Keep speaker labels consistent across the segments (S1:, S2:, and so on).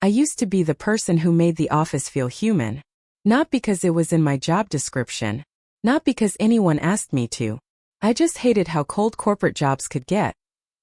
S1: I used to be the person who made the office feel human. Not because it was in my job description. Not because anyone asked me to. I just hated how cold corporate jobs could get.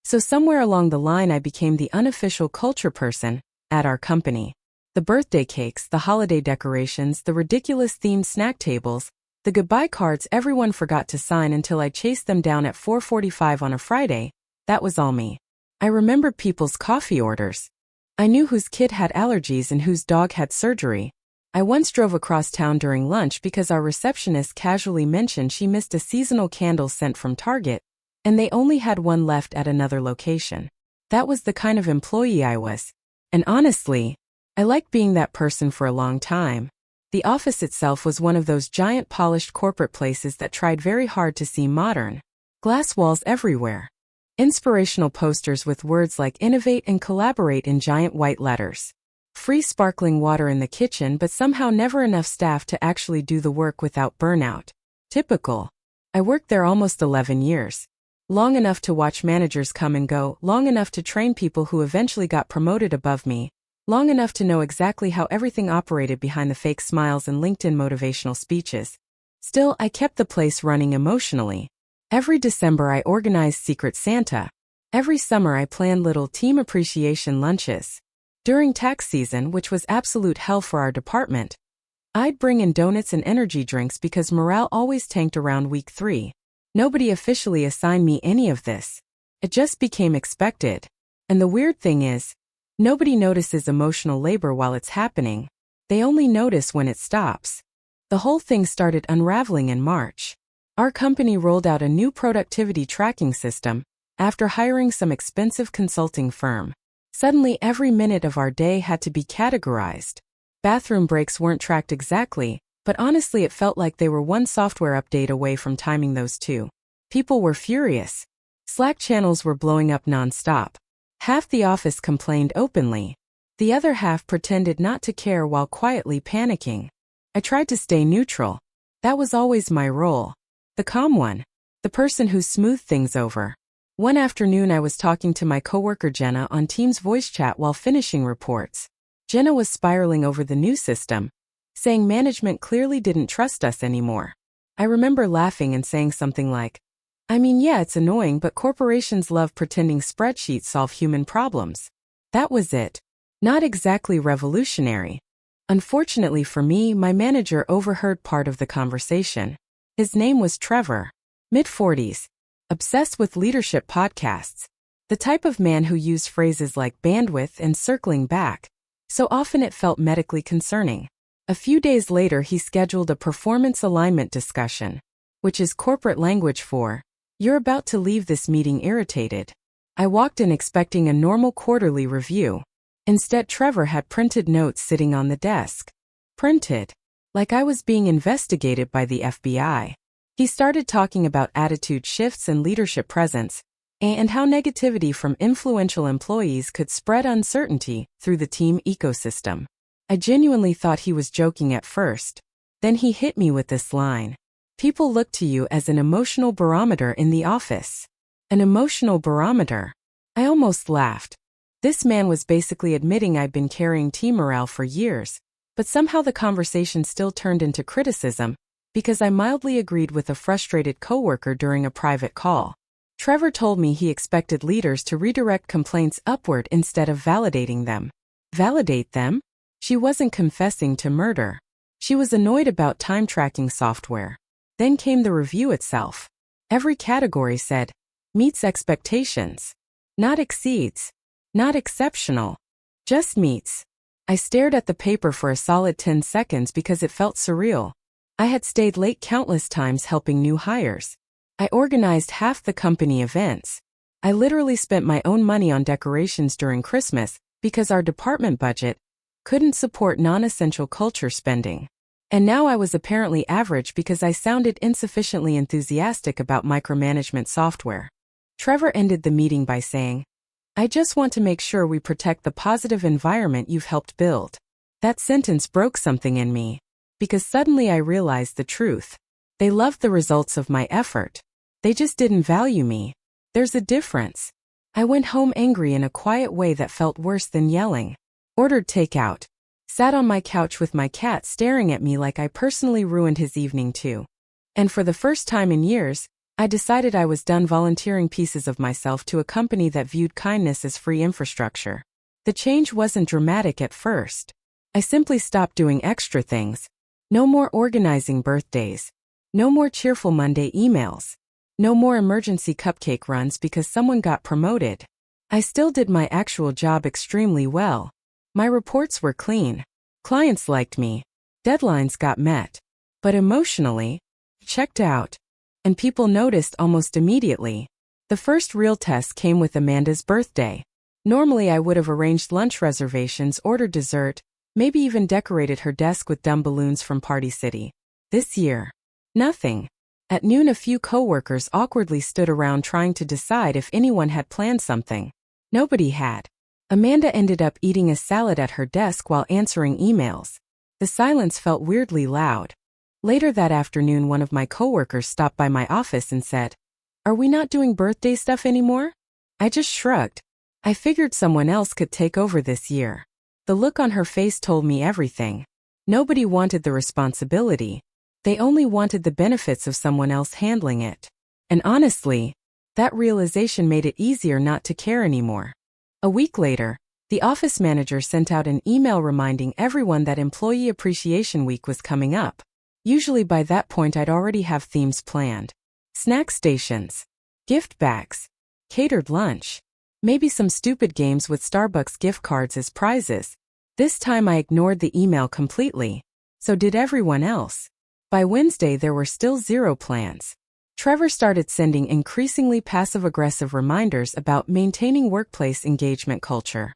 S1: So somewhere along the line I became the unofficial culture person at our company. The birthday cakes, the holiday decorations, the ridiculous themed snack tables, the goodbye cards everyone forgot to sign until I chased them down at 4:45 on a Friday, that was all me. I remembered people's coffee orders. I knew whose kid had allergies and whose dog had surgery. I once drove across town during lunch because our receptionist casually mentioned she missed a seasonal candle sent from Target, and they only had one left at another location. That was the kind of employee I was. And honestly, I liked being that person for a long time. The office itself was one of those giant polished corporate places that tried very hard to seem modern. Glass walls everywhere. Inspirational posters with words like innovate and collaborate in giant white letters. Free sparkling water in the kitchen but somehow never enough staff to actually do the work without burnout. Typical. I worked there almost 11 years. Long enough to watch managers come and go, long enough to train people who eventually got promoted above me, long enough to know exactly how everything operated behind the fake smiles and LinkedIn motivational speeches. Still, I kept the place running emotionally. Every December I organized Secret Santa. Every summer I planned little team appreciation lunches. During tax season, which was absolute hell for our department, I'd bring in donuts and energy drinks because morale always tanked around week 3. Nobody officially assigned me any of this. It just became expected. And the weird thing is, nobody notices emotional labor while it's happening. They only notice when it stops. The whole thing started unraveling in March. Our company rolled out a new productivity tracking system after hiring some expensive consulting firm. Suddenly every minute of our day had to be categorized. Bathroom breaks weren't tracked exactly, but honestly it felt like they were one software update away from timing those two. People were furious. Slack channels were blowing up non-stop. Half the office complained openly. The other half pretended not to care while quietly panicking. I tried to stay neutral. That was always my role. The calm one. The person who smoothed things over. One afternoon I was talking to my coworker Jenna on Teams voice chat while finishing reports. Jenna was spiraling over the new system, saying management clearly didn't trust us anymore. I remember laughing and saying something like, I mean, yeah, it's annoying, but corporations love pretending spreadsheets solve human problems. That was it. Not exactly revolutionary. Unfortunately for me, my manager overheard part of the conversation. His name was Trevor. Mid-40s. Obsessed with leadership podcasts. The type of man who used phrases like bandwidth and circling back. So often it felt medically concerning. A few days later he scheduled a performance alignment discussion, which is corporate language for, you're about to leave this meeting irritated. I walked in expecting a normal quarterly review. Instead, Trevor had printed notes sitting on the desk. Printed. Like I was being investigated by the FBI. He started talking about attitude shifts and leadership presence, and how negativity from influential employees could spread uncertainty through the team ecosystem. I genuinely thought he was joking at first. Then he hit me with this line. People look to you as an emotional barometer in the office. An emotional barometer. I almost laughed. This man was basically admitting I'd been carrying team morale for years, but somehow the conversation still turned into criticism, because I mildly agreed with a frustrated coworker during a private call. Trevor told me he expected leaders to redirect complaints upward instead of validating them. Validate them? She wasn't confessing to murder. She was annoyed about time tracking software. Then came the review itself. Every category said, meets expectations. Not exceeds. Not exceptional. Just meets. I stared at the paper for a solid 10 seconds because it felt surreal. I had stayed late countless times helping new hires. I organized half the company events. I literally spent my own money on decorations during Christmas because our department budget couldn't support non-essential culture spending. And now I was apparently average because I sounded insufficiently enthusiastic about micromanagement software. Trevor ended the meeting by saying, I just want to make sure we protect the positive environment you've helped build. That sentence broke something in me. Because suddenly I realized the truth. They loved the results of my effort. They just didn't value me. There's a difference. I went home angry in a quiet way that felt worse than yelling. Ordered takeout. Sat on my couch with my cat staring at me like I personally ruined his evening too. And for the first time in years, I decided I was done volunteering pieces of myself to a company that viewed kindness as free infrastructure. The change wasn't dramatic at first. I simply stopped doing extra things. No more organizing birthdays. No more cheerful Monday emails. No more emergency cupcake runs because someone got promoted. I still did my actual job extremely well. My reports were clean. Clients liked me. Deadlines got met. But emotionally, checked out. And people noticed almost immediately. The first real test came with Amanda's birthday. Normally I would have arranged lunch reservations, ordered dessert, maybe even decorated her desk with dumb balloons from Party City. This year, nothing. At noon a few coworkers awkwardly stood around trying to decide if anyone had planned something. Nobody had. Amanda ended up eating a salad at her desk while answering emails. The silence felt weirdly loud. Later that afternoon one of my coworkers stopped by my office and said, "Are we not doing birthday stuff anymore?" I just shrugged. I figured someone else could take over this year. The look on her face told me everything. Nobody wanted the responsibility. They only wanted the benefits of someone else handling it. And honestly, that realization made it easier not to care anymore. A week later, the office manager sent out an email reminding everyone that Employee Appreciation Week was coming up. Usually by that point I'd already have themes planned. Snack stations, gift bags, catered lunch, maybe some stupid games with Starbucks gift cards as prizes. This time I ignored the email completely. So did everyone else. By Wednesday there were still zero plans. Trevor started sending increasingly passive-aggressive reminders about maintaining workplace engagement culture.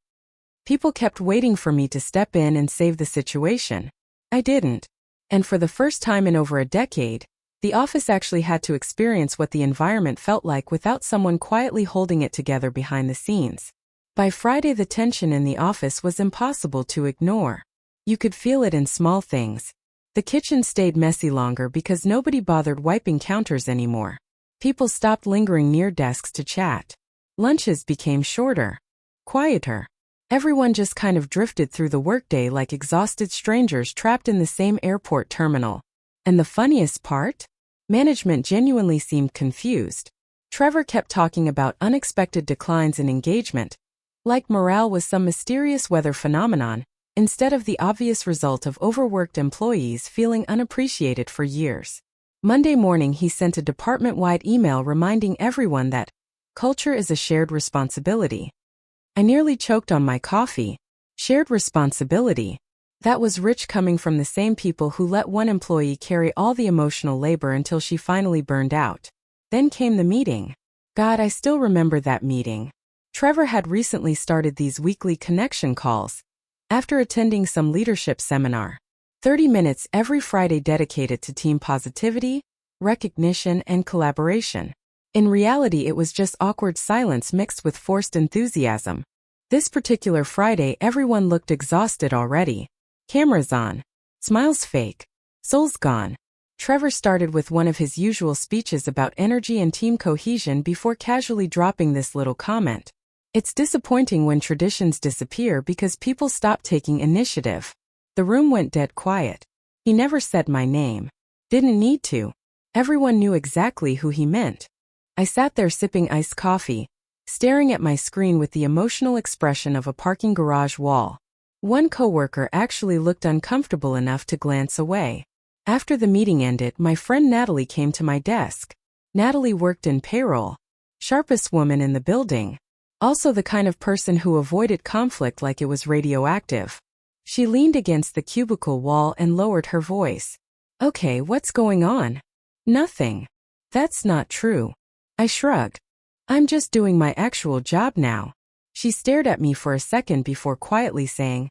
S1: People kept waiting for me to step in and save the situation. I didn't. And for the first time in over a decade, the office actually had to experience what the environment felt like without someone quietly holding it together behind the scenes. By Friday the tension in the office was impossible to ignore. You could feel it in small things. The kitchen stayed messy longer because nobody bothered wiping counters anymore. People stopped lingering near desks to chat. Lunches became shorter, quieter. Everyone just kind of drifted through the workday like exhausted strangers trapped in the same airport terminal. And the funniest part? Management genuinely seemed confused. Trevor kept talking about unexpected declines in engagement, like morale was some mysterious weather phenomenon, instead of the obvious result of overworked employees feeling unappreciated for years. Monday morning he sent a department-wide email reminding everyone that culture is a shared responsibility. I nearly choked on my coffee. Shared responsibility. That was rich coming from the same people who let one employee carry all the emotional labor until she finally burned out. Then came the meeting. God, I still remember that meeting. Trevor had recently started these weekly connection calls. After attending some leadership seminar, 30 minutes every Friday dedicated to team positivity, recognition, and collaboration. In reality, it was just awkward silence mixed with forced enthusiasm. This particular Friday, everyone looked exhausted already. Cameras on. Smiles fake. Souls gone. Trevor started with one of his usual speeches about energy and team cohesion before casually dropping this little comment. It's disappointing when traditions disappear because people stop taking initiative. The room went dead quiet. He never said my name. Didn't need to. Everyone knew exactly who he meant. I sat there sipping iced coffee, staring at my screen with the emotional expression of a parking garage wall. One coworker actually looked uncomfortable enough to glance away. After the meeting ended, my friend Natalie came to my desk. Natalie worked in payroll. Sharpest woman in the building. Also the kind of person who avoided conflict like it was radioactive. She leaned against the cubicle wall and lowered her voice. "Okay, what's going on?" "Nothing." "That's not true." I shrugged. "I'm just doing my actual job now." She stared at me for a second before quietly saying,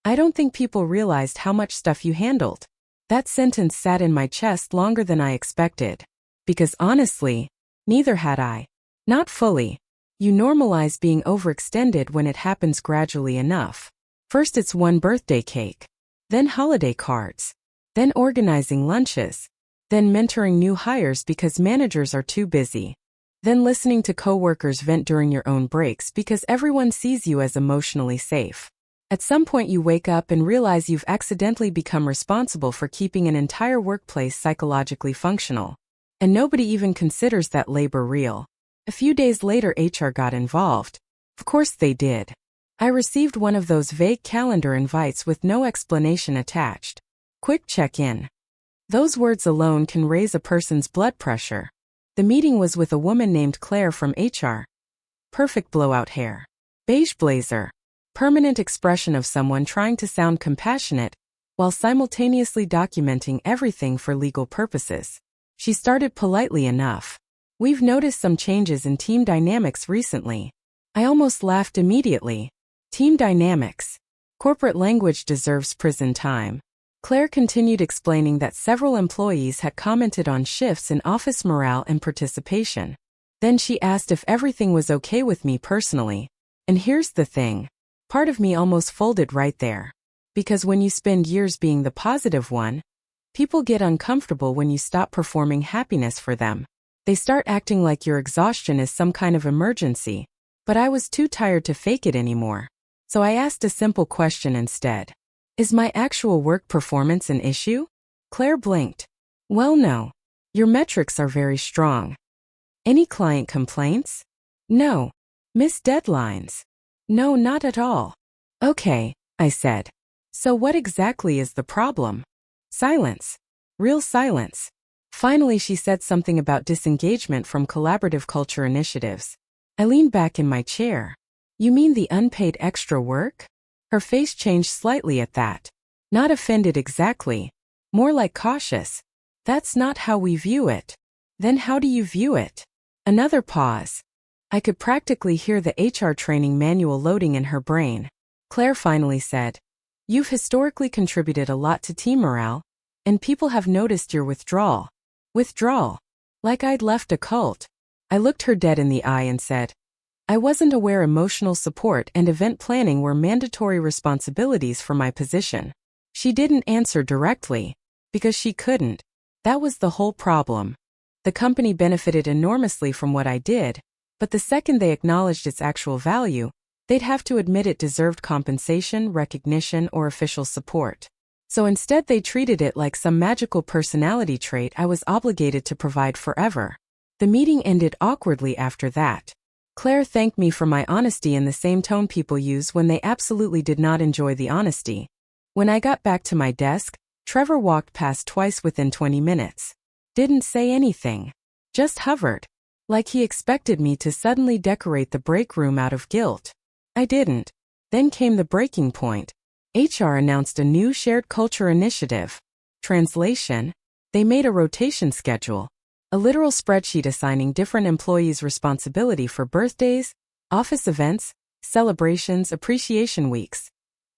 S1: "I don't think people realized how much stuff you handled." That sentence sat in my chest longer than I expected. Because honestly, neither had I. Not fully. You normalize being overextended when it happens gradually enough. First it's one birthday cake. Then holiday cards. Then organizing lunches. Then mentoring new hires because managers are too busy. Then listening to coworkers vent during your own breaks because everyone sees you as emotionally safe. At some point you wake up and realize you've accidentally become responsible for keeping an entire workplace psychologically functional. And nobody even considers that labor real. A few days later HR got involved. Of course they did. I received one of those vague calendar invites with no explanation attached. Quick check-in. Those words alone can raise a person's blood pressure. The meeting was with a woman named Claire from HR. Perfect blowout hair. Beige blazer. Permanent expression of someone trying to sound compassionate while simultaneously documenting everything for legal purposes. She started politely enough. We've noticed some changes in team dynamics recently. I almost laughed immediately. Team dynamics. Corporate language deserves prison time. Claire continued explaining that several employees had commented on shifts in office morale and participation. Then she asked if everything was okay with me personally. And here's the thing. Part of me almost folded right there. Because when you spend years being the positive one, people get uncomfortable when you stop performing happiness for them. They start acting like your exhaustion is some kind of emergency. But I was too tired to fake it anymore. So I asked a simple question instead. Is my actual work performance an issue? Claire blinked. Well, no. Your metrics are very strong. Any client complaints? No. Missed deadlines? No, not at all. Okay, I said. So what exactly is the problem? Silence. Real silence. Finally, she said something about disengagement from collaborative culture initiatives. I leaned back in my chair. You mean the unpaid extra work? Her face changed slightly at that. Not offended exactly. More like cautious. That's not how we view it. Then how do you view it? Another pause. I could practically hear the HR training manual loading in her brain. Claire finally said, You've historically contributed a lot to team morale, and people have noticed your withdrawal. Withdrawal. Like I'd left a cult. I looked her dead in the eye and said, I wasn't aware emotional support and event planning were mandatory responsibilities for my position. She didn't answer directly, because she couldn't. That was the whole problem. The company benefited enormously from what I did, but the second they acknowledged its actual value, they'd have to admit it deserved compensation, recognition, or official support. So instead they treated it like some magical personality trait I was obligated to provide forever. The meeting ended awkwardly after that. Claire thanked me for my honesty in the same tone people use when they absolutely did not enjoy the honesty. When I got back to my desk, Trevor walked past twice within 20 minutes. Didn't say anything. Just hovered. Like he expected me to suddenly decorate the break room out of guilt. I didn't. Then came the breaking point. HR announced a new shared culture initiative. Translation: they made a rotation schedule. A literal spreadsheet assigning different employees responsibility for birthdays, office events, celebrations, appreciation weeks.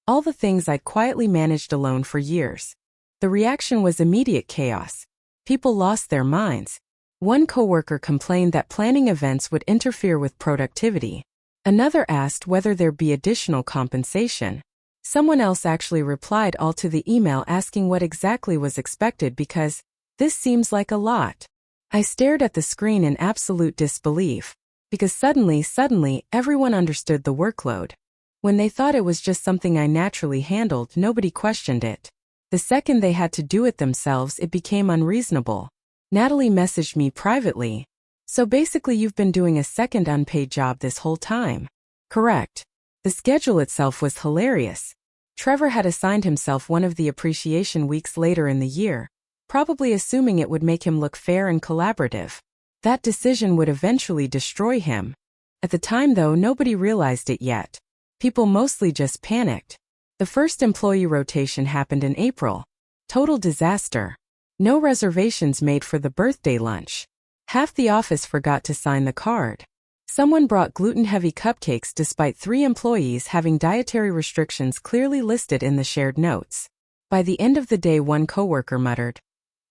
S1: All the things I'd quietly managed alone for years. The reaction was immediate chaos. People lost their minds. One coworker complained that planning events would interfere with productivity. Another asked whether there'd be additional compensation. Someone else actually replied all to the email asking what exactly was expected because, this seems like a lot. I stared at the screen in absolute disbelief, because suddenly, everyone understood the workload. When they thought it was just something I naturally handled, nobody questioned it. The second they had to do it themselves, it became unreasonable. Natalie messaged me privately. So basically you've been doing a second unpaid job this whole time. Correct. The schedule itself was hilarious. Trevor had assigned himself one of the appreciation weeks later in the year, probably assuming it would make him look fair and collaborative. That decision would eventually destroy him. At the time though, nobody realized it yet. People mostly just panicked. The first employee rotation happened in April. Total disaster. No reservations made for the birthday lunch. Half the office forgot to sign the card. Someone brought gluten-heavy cupcakes despite 3 employees having dietary restrictions clearly listed in the shared notes. By the end of the day, one coworker muttered,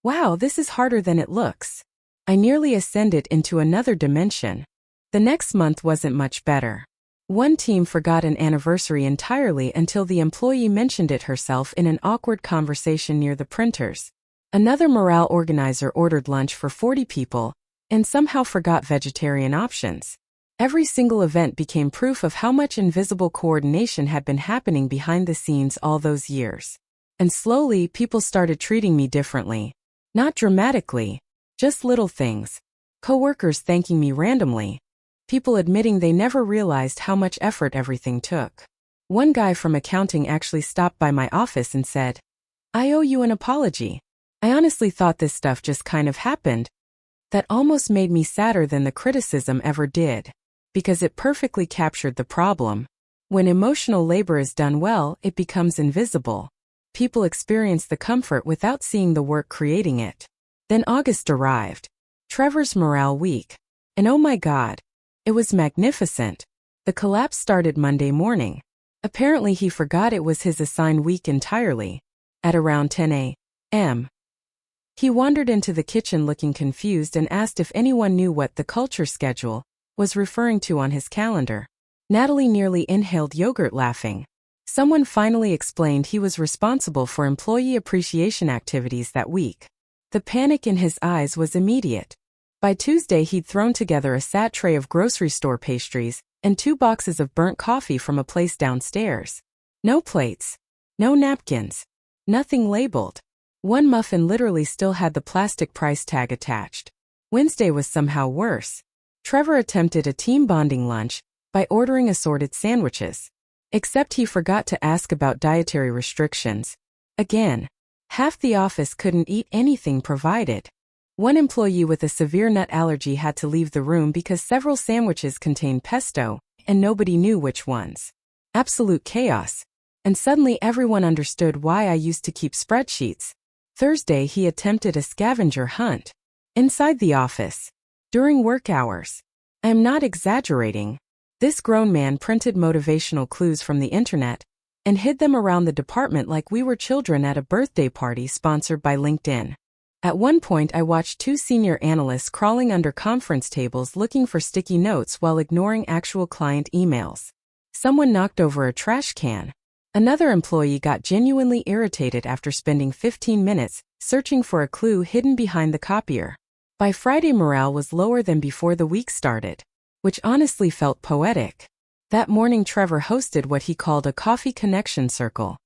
S1: "Wow, this is harder than it looks." I nearly ascended into another dimension. The next month wasn't much better. One team forgot an anniversary entirely until the employee mentioned it herself in an awkward conversation near the printers. Another morale organizer ordered lunch for 40 people and somehow forgot vegetarian options. Every single event became proof of how much invisible coordination had been happening behind the scenes all those years. And slowly, people started treating me differently. Not dramatically, just little things. Coworkers thanking me randomly. People admitting they never realized how much effort everything took. One guy from accounting actually stopped by my office and said, "I owe you an apology. I honestly thought this stuff just kind of happened." That almost made me sadder than the criticism ever did. Because it perfectly captured the problem. When emotional labor is done well, it becomes invisible. People experience the comfort without seeing the work creating it. Then August arrived. Trevor's morale week. And oh my God, it was magnificent. The collapse started Monday morning. Apparently he forgot it was his assigned week entirely. At around 10 a.m. he wandered into the kitchen looking confused and asked if anyone knew what the culture schedule was referring to on his calendar. Natalie nearly inhaled yogurt laughing. Someone finally explained he was responsible for employee appreciation activities that week. The panic in his eyes was immediate. By Tuesday he'd thrown together a sad tray of grocery store pastries and 2 boxes of burnt coffee from a place downstairs. No plates. No napkins. Nothing labeled. One muffin literally still had the plastic price tag attached. Wednesday was somehow worse. Trevor attempted a team bonding lunch by ordering assorted sandwiches. Except he forgot to ask about dietary restrictions. Again, half the office couldn't eat anything provided. One employee with a severe nut allergy had to leave the room because several sandwiches contained pesto, and nobody knew which ones. Absolute chaos. And suddenly everyone understood why I used to keep spreadsheets. Thursday he attempted a scavenger hunt. Inside the office. During work hours. I am not exaggerating. This grown man printed motivational clues from the internet and hid them around the department like we were children at a birthday party sponsored by LinkedIn. At one point I watched 2 senior analysts crawling under conference tables looking for sticky notes while ignoring actual client emails. Someone knocked over a trash can. Another employee got genuinely irritated after spending 15 minutes searching for a clue hidden behind the copier. By Friday morale was lower than before the week started, which honestly felt poetic. That morning Trevor hosted what he called a coffee connection circle.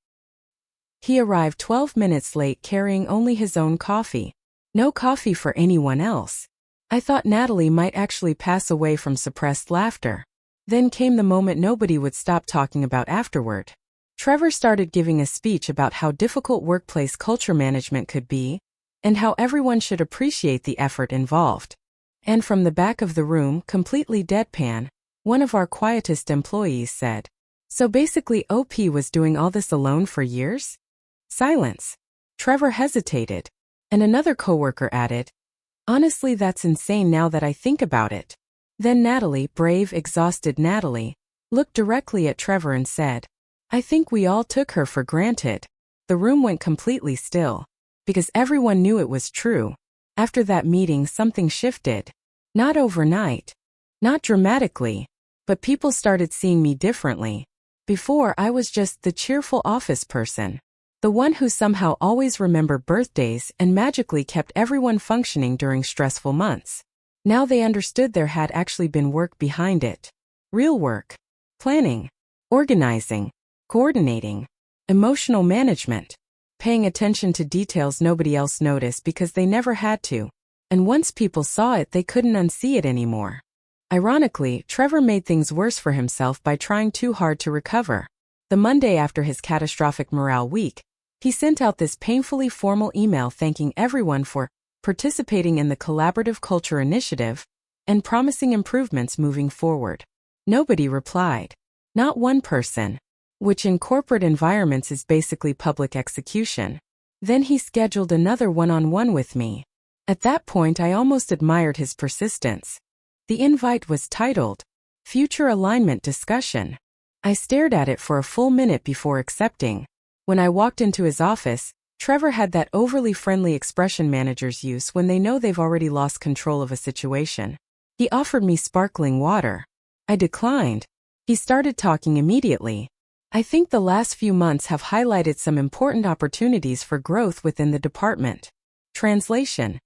S1: He arrived 12 minutes late carrying only his own coffee. No coffee for anyone else. I thought Natalie might actually pass away from suppressed laughter. Then came the moment nobody would stop talking about afterward. Trevor started giving a speech about how difficult workplace culture management could be, and how everyone should appreciate the effort involved. And from the back of the room, completely deadpan, one of our quietest employees said, "So basically OP was doing all this alone for years?" Silence. Trevor hesitated. And another coworker added, "Honestly, that's insane now that I think about it." Then Natalie, brave, exhausted Natalie, looked directly at Trevor and said, "I think we all took her for granted." The room went completely still. Because everyone knew it was true. After that meeting something shifted. Not overnight. Not dramatically. But people started seeing me differently. Before I was just the cheerful office person. The one who somehow always remembered birthdays and magically kept everyone functioning during stressful months. Now they understood there had actually been work behind it. Real work. Planning. Organizing. Coordinating. Emotional management. Paying attention to details nobody else noticed because they never had to. And once people saw it, they couldn't unsee it anymore. Ironically, Trevor made things worse for himself by trying too hard to recover. The Monday after his catastrophic morale week, he sent out this painfully formal email thanking everyone for participating in the Collaborative Culture Initiative and promising improvements moving forward. Nobody replied. Not one person. Which in corporate environments is basically public execution. Then he scheduled another one-on-one with me. At that point I almost admired his persistence. The invite was titled, Future Alignment Discussion. I stared at it for a full minute before accepting. When I walked into his office, Trevor had that overly friendly expression managers use when they know they've already lost control of a situation. He offered me sparkling water. I declined. He started talking immediately. I think the last few months have highlighted some important opportunities for growth within the department. Translation.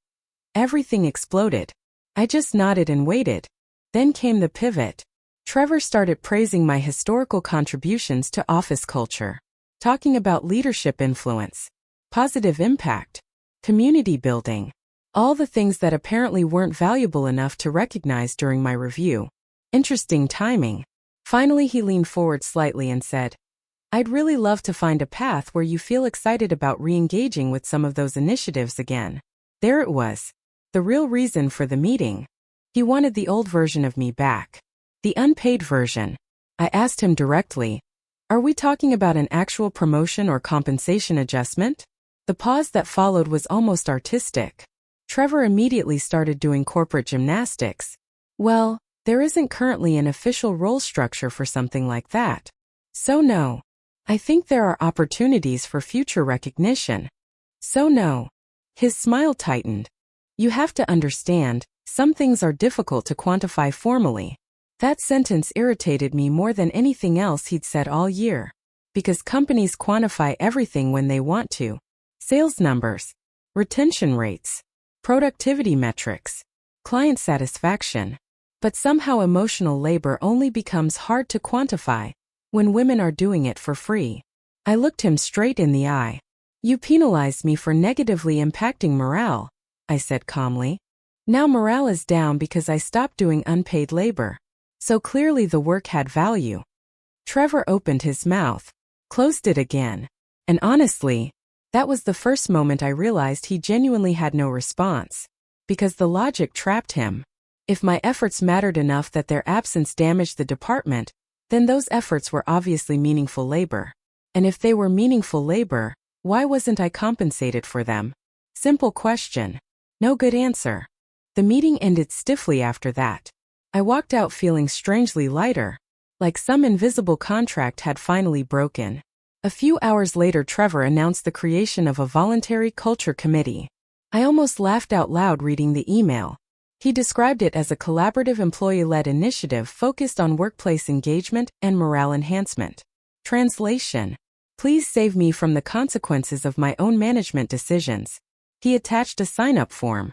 S1: Everything exploded. I just nodded and waited. Then came the pivot. Trevor started praising my historical contributions to office culture, talking about leadership influence, positive impact, community building, all the things that apparently weren't valuable enough to recognize during my review. Interesting timing. Finally, he leaned forward slightly and said, "I'd really love to find a path where you feel excited about re-engaging with some of those initiatives again." There it was. The real reason for the meeting. He wanted the old version of me back. The unpaid version. I asked him directly, "Are we talking about an actual promotion or compensation adjustment?" The pause that followed was almost artistic. Trevor immediately started doing corporate gymnastics. "Well, there isn't currently an official role structure for something like that. So no. I think there are opportunities for future recognition. So no." His smile tightened. "You have to understand, some things are difficult to quantify formally." That sentence irritated me more than anything else he'd said all year. Because companies quantify everything when they want to. Sales numbers, retention rates, productivity metrics, client satisfaction. But somehow emotional labor only becomes hard to quantify when women are doing it for free. I looked him straight in the eye. "You penalized me for negatively impacting morale," I said calmly. "Now morale is down because I stopped doing unpaid labor. So clearly the work had value." Trevor opened his mouth, closed it again. And honestly, that was the first moment I realized he genuinely had no response. Because the logic trapped him. If my efforts mattered enough that their absence damaged the department, then those efforts were obviously meaningful labor. And if they were meaningful labor, why wasn't I compensated for them? Simple question. No good answer. The meeting ended stiffly after that. I walked out feeling strangely lighter, like some invisible contract had finally broken. A few hours later, Trevor announced the creation of a voluntary culture committee. I almost laughed out loud reading the email. He described it as a collaborative employee-led initiative focused on workplace engagement and morale enhancement. Translation: "Please save me from the consequences of my own management decisions." He attached a sign-up form.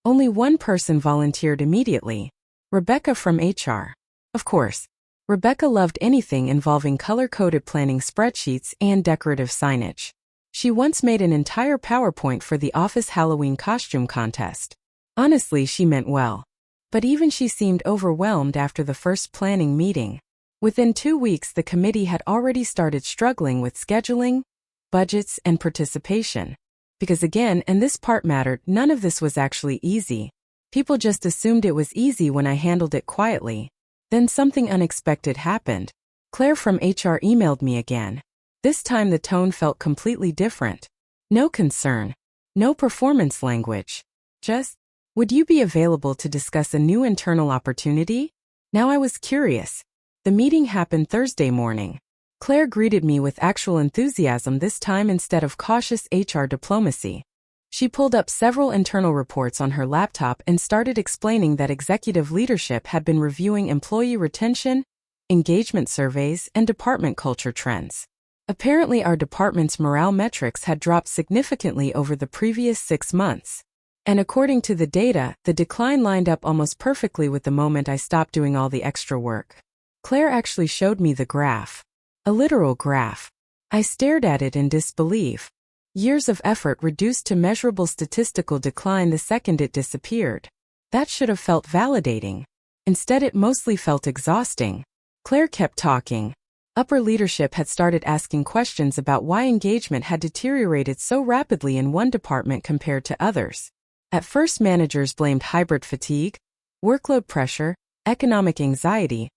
S1: Only one person volunteered immediately. Rebecca from HR. Of course, Rebecca loved anything involving color-coded planning spreadsheets and decorative signage. She once made an entire PowerPoint for the office Halloween costume contest. Honestly, she meant well. But even she seemed overwhelmed after the first planning meeting. Within 2 weeks, the committee had already started struggling with scheduling, budgets, and participation. Because again, and this part mattered, none of this was actually easy. People just assumed it was easy when I handled it quietly. Then something unexpected happened. Claire from HR emailed me again. This time the tone felt completely different. No concern. No performance language. Just, "Would you be available to discuss a new internal opportunity?" Now I was curious. The meeting happened Thursday morning. Claire greeted me with actual enthusiasm this time instead of cautious HR diplomacy. She pulled up several internal reports on her laptop and started explaining that executive leadership had been reviewing employee retention, engagement surveys, and department culture trends. Apparently, our department's morale metrics had dropped significantly over the previous 6 months. And according to the data, the decline lined up almost perfectly with the moment I stopped doing all the extra work. Claire actually showed me the graph. A literal graph. I stared at it in disbelief. Years of effort reduced to measurable statistical decline the second it disappeared. That should have felt validating. Instead, it mostly felt exhausting. Claire kept talking. Upper leadership had started asking questions about why engagement had deteriorated so rapidly in one department compared to others. At first, managers blamed hybrid fatigue, workload pressure, economic anxiety,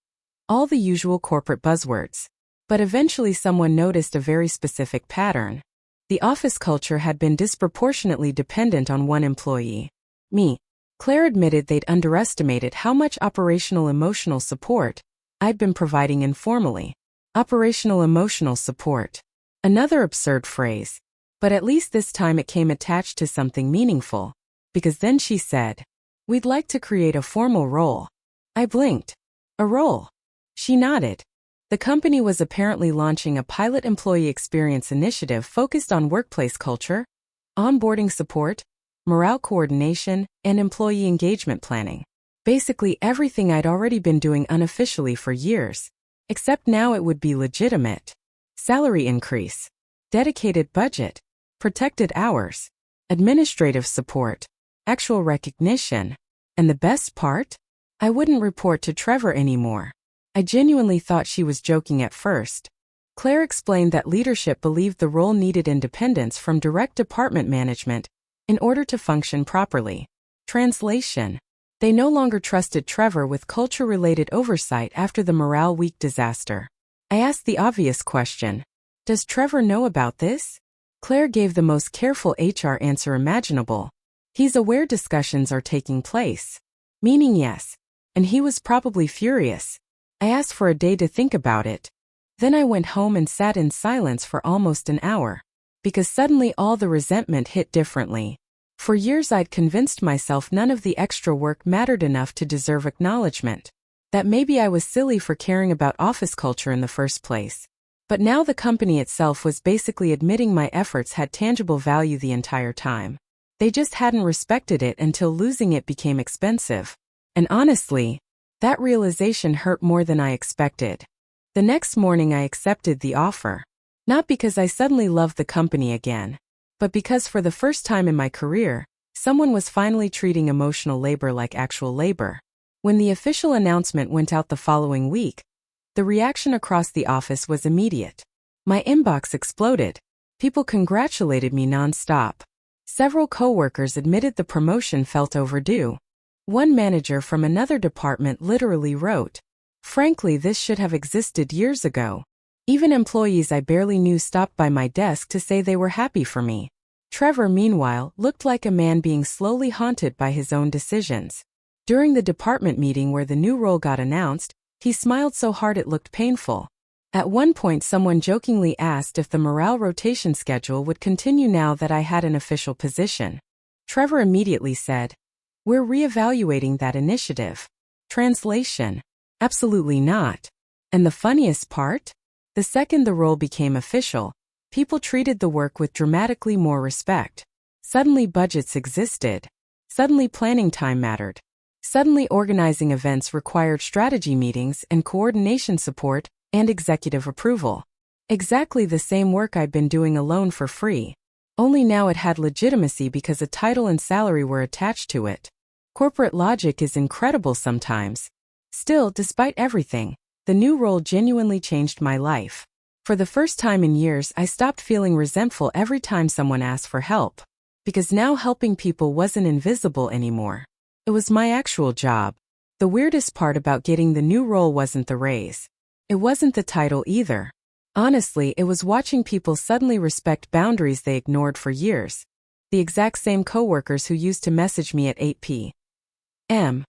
S1: all the usual corporate buzzwords. But eventually someone noticed a very specific pattern. The office culture had been disproportionately dependent on one employee. Me. Claire admitted they'd underestimated how much operational emotional support I'd been providing informally. Operational emotional support. Another absurd phrase. But at least this time it came attached to something meaningful. Because then she said, "We'd like to create a formal role." I blinked. A role? She nodded. The company was apparently launching a pilot employee experience initiative focused on workplace culture, onboarding support, morale coordination, and employee engagement planning. Basically everything I'd already been doing unofficially for years. Except now it would be legitimate. Salary increase. Dedicated budget. Protected hours. Administrative support. Actual recognition. And the best part? I wouldn't report to Trevor anymore. I genuinely thought she was joking at first. Claire explained that leadership believed the role needed independence from direct department management in order to function properly. Translation. They no longer trusted Trevor with culture-related oversight after the Morale Week disaster. I asked the obvious question. Does Trevor know about this? Claire gave the most careful HR answer imaginable. He's aware discussions are taking place. Meaning yes. And he was probably furious. I asked for a day to think about it. Then I went home and sat in silence for almost an hour. Because suddenly all the resentment hit differently. For years I'd convinced myself none of the extra work mattered enough to deserve acknowledgement. That maybe I was silly for caring about office culture in the first place. But now the company itself was basically admitting my efforts had tangible value the entire time. They just hadn't respected it until losing it became expensive. And honestly, that realization hurt more than I expected. The next morning I accepted the offer. Not because I suddenly loved the company again, but because for the first time in my career, someone was finally treating emotional labor like actual labor. When the official announcement went out the following week, the reaction across the office was immediate. My inbox exploded. People congratulated me non-stop. Several coworkers admitted the promotion felt overdue. One manager from another department literally wrote, "Frankly, this should have existed years ago." Even employees I barely knew stopped by my desk to say they were happy for me. Trevor, meanwhile, looked like a man being slowly haunted by his own decisions. During the department meeting where the new role got announced, he smiled so hard it looked painful. At one point someone jokingly asked if the morale rotation schedule would continue now that I had an official position. Trevor immediately said, "We're reevaluating that initiative." Translation. Absolutely not. And the funniest part? The second the role became official, people treated the work with dramatically more respect. Suddenly budgets existed. Suddenly planning time mattered. Suddenly organizing events required strategy meetings and coordination support and executive approval. Exactly the same work I'd been doing alone for free. Only now it had legitimacy because a title and salary were attached to it. Corporate logic is incredible sometimes. Still, despite everything, the new role genuinely changed my life. For the first time in years, I stopped feeling resentful every time someone asked for help. Because now helping people wasn't invisible anymore. It was my actual job. The weirdest part about getting the new role wasn't the raise. It wasn't the title either. Honestly, it was watching people suddenly respect boundaries they ignored for years. The exact same coworkers who used to message me at 8 p.m.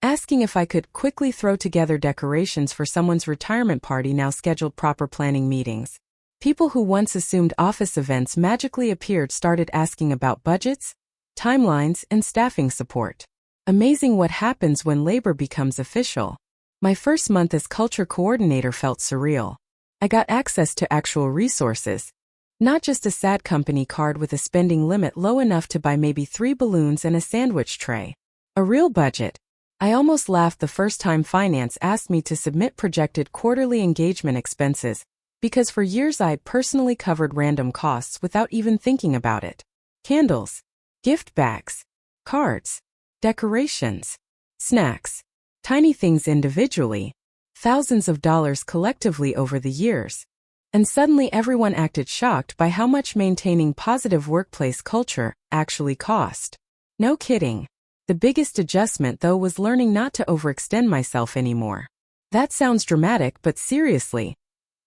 S1: asking if I could quickly throw together decorations for someone's retirement party now scheduled proper planning meetings. People who once assumed office events magically appeared started asking about budgets, timelines, and staffing support. Amazing what happens when labor becomes official. My first month as culture coordinator felt surreal. I got access to actual resources. Not just a sad company card with a spending limit low enough to buy maybe 3 balloons and a sandwich tray. A real budget. I almost laughed the first time finance asked me to submit projected quarterly engagement expenses, because for years I'd personally covered random costs without even thinking about it. Candles, gift bags, cards, decorations, snacks, tiny things individually, thousands of dollars collectively over the years. And suddenly everyone acted shocked by how much maintaining positive workplace culture actually cost. No kidding. The biggest adjustment, though, was learning not to overextend myself anymore. That sounds dramatic, but seriously,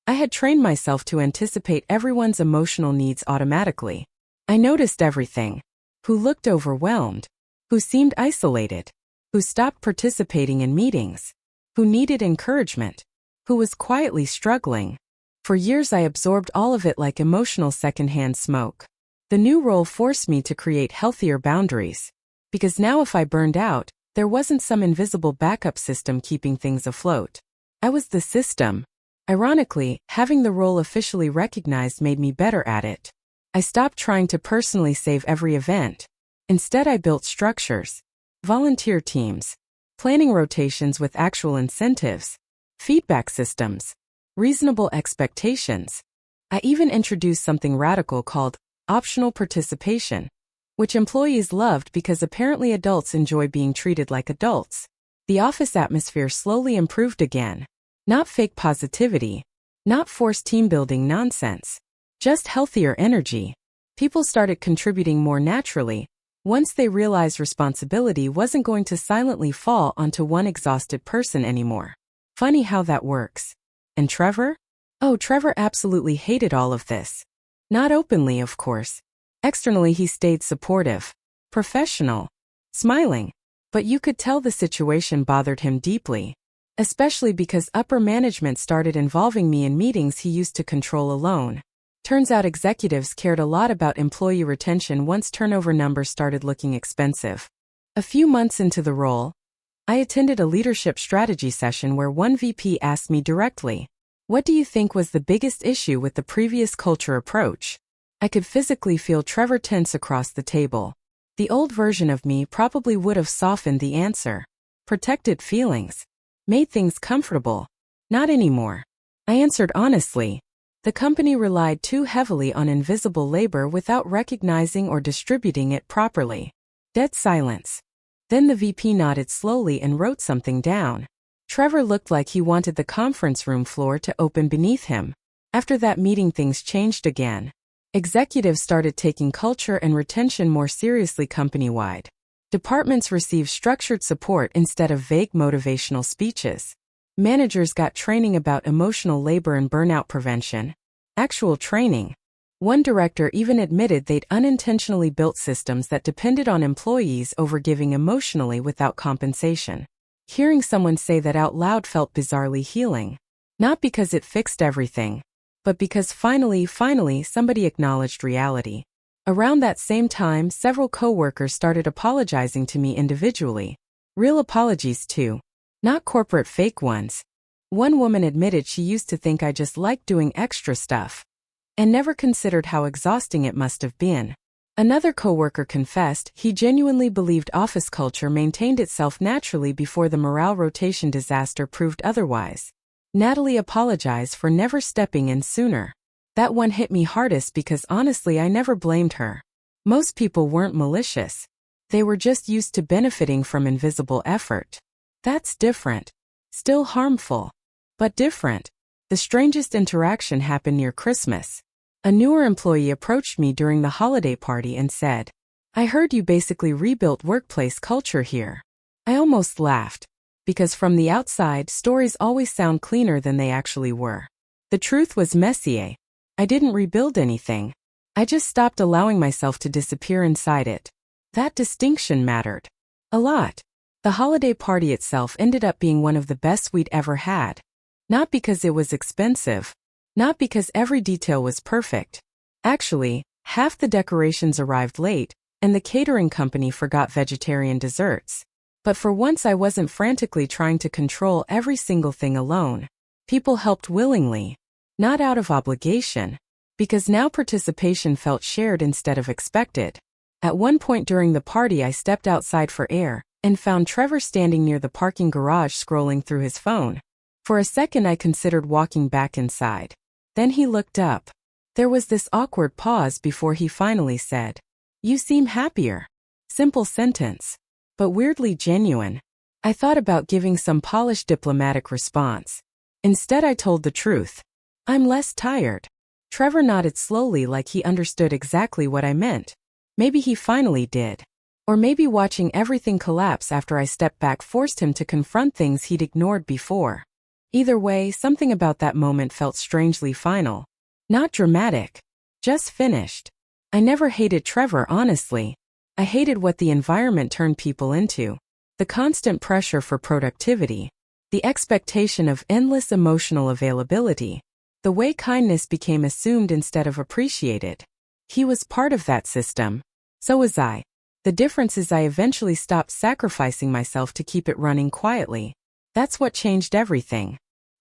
S1: I had trained myself to anticipate everyone's emotional needs automatically. I noticed everything. Who looked overwhelmed, who seemed isolated, who stopped participating in meetings, who needed encouragement, who was quietly struggling. For years I absorbed all of it like emotional secondhand smoke. The new role forced me to create healthier boundaries. Because now if I burned out, there wasn't some invisible backup system keeping things afloat. I was the system. Ironically, having the role officially recognized made me better at it. I stopped trying to personally save every event. Instead, I built structures, volunteer teams, planning rotations with actual incentives, feedback systems, reasonable expectations. I even introduced something radical called optional participation, which employees loved because apparently adults enjoy being treated like adults. The office atmosphere slowly improved again. Not fake positivity, not forced team-building nonsense, just healthier energy. People started contributing more naturally, once they realized responsibility wasn't going to silently fall onto one exhausted person anymore. Funny how that works. And Trevor? Oh, Trevor absolutely hated all of this. Not openly, of course. Externally he stayed supportive, professional, smiling. But you could tell the situation bothered him deeply. Especially because upper management started involving me in meetings he used to control alone. Turns out executives cared a lot about employee retention once turnover numbers started looking expensive. A few months into the role, I attended a leadership strategy session where one VP asked me directly, "What do you think was the biggest issue with the previous culture approach?" I could physically feel Trevor tense across the table. The old version of me probably would have softened the answer, protected feelings, made things comfortable. Not anymore. I answered honestly. The company relied too heavily on invisible labor without recognizing or distributing it properly. Dead silence. Then the VP nodded slowly and wrote something down. Trevor looked like he wanted the conference room floor to open beneath him. After that meeting, things changed again. Executives started taking culture and retention more seriously company-wide. Departments received structured support instead of vague motivational speeches. Managers got training about emotional labor and burnout prevention. Actual training. One director even admitted they'd unintentionally built systems that depended on employees overgiving emotionally without compensation. Hearing someone say that out loud felt bizarrely healing. Not because it fixed everything, but because finally somebody acknowledged reality. Around that same time, several coworkers started apologizing to me individually. Real apologies too. Not corporate fake ones. One woman admitted she used to think I just liked doing extra stuff, and never considered how exhausting it must have been. Another coworker confessed he genuinely believed office culture maintained itself naturally before the morale rotation disaster proved otherwise. Natalie apologized for never stepping in sooner. That one hit me hardest because honestly I never blamed her. Most people weren't malicious. They were just used to benefiting from invisible effort. That's different. Still harmful. But different. The strangest interaction happened near Christmas. A newer employee approached me during the holiday party and said, "I heard you basically rebuilt workplace culture here." I almost laughed. Because from the outside, stories always sound cleaner than they actually were. The truth was messier. I didn't rebuild anything. I just stopped allowing myself to disappear inside it. That distinction mattered. A lot. The holiday party itself ended up being one of the best we'd ever had. Not because it was expensive. Not because every detail was perfect. Actually, half the decorations arrived late, and the catering company forgot vegetarian desserts. But for once I wasn't frantically trying to control every single thing alone. People helped willingly. Not out of obligation. Because now participation felt shared instead of expected. At one point during the party I stepped outside for air, and found Trevor standing near the parking garage scrolling through his phone. For a second I considered walking back inside. Then he looked up. There was this awkward pause before he finally said, "You seem happier." Simple sentence, but weirdly genuine. I thought about giving some polished diplomatic response. Instead I told the truth. "I'm less tired." Trevor nodded slowly like he understood exactly what I meant. Maybe he finally did. Or maybe watching everything collapse after I stepped back forced him to confront things he'd ignored before. Either way, something about that moment felt strangely final. Not dramatic. Just finished. I never hated Trevor, honestly. I hated what the environment turned people into. The constant pressure for productivity. The expectation of endless emotional availability. The way kindness became assumed instead of appreciated. He was part of that system. So was I. The difference is I eventually stopped sacrificing myself to keep it running quietly. That's what changed everything.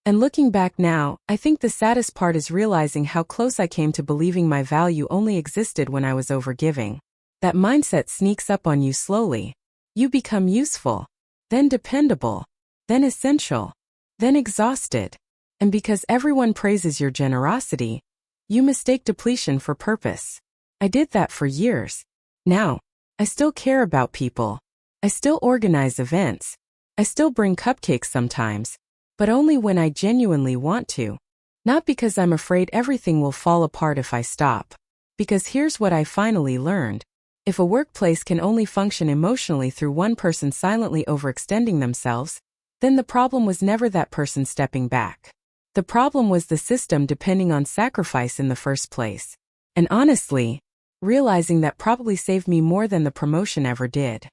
S1: And looking back now, I think the saddest part is realizing how close I came to believing my value only existed when I was overgiving. That mindset sneaks up on you slowly. You become useful. then dependable, then essential, then exhausted. And because everyone praises your generosity, you mistake depletion for purpose. I did that for years. Now, I still care about people. I still organize events. I still bring cupcakes sometimes, but only when I genuinely want to. Not because I'm afraid everything will fall apart if I stop. Because here's what I finally learned. If a workplace can only function emotionally through one person silently overextending themselves, then the problem was never that person stepping back. The problem was the system depending on sacrifice in the first place. And honestly, realizing that probably saved me more than the promotion ever did.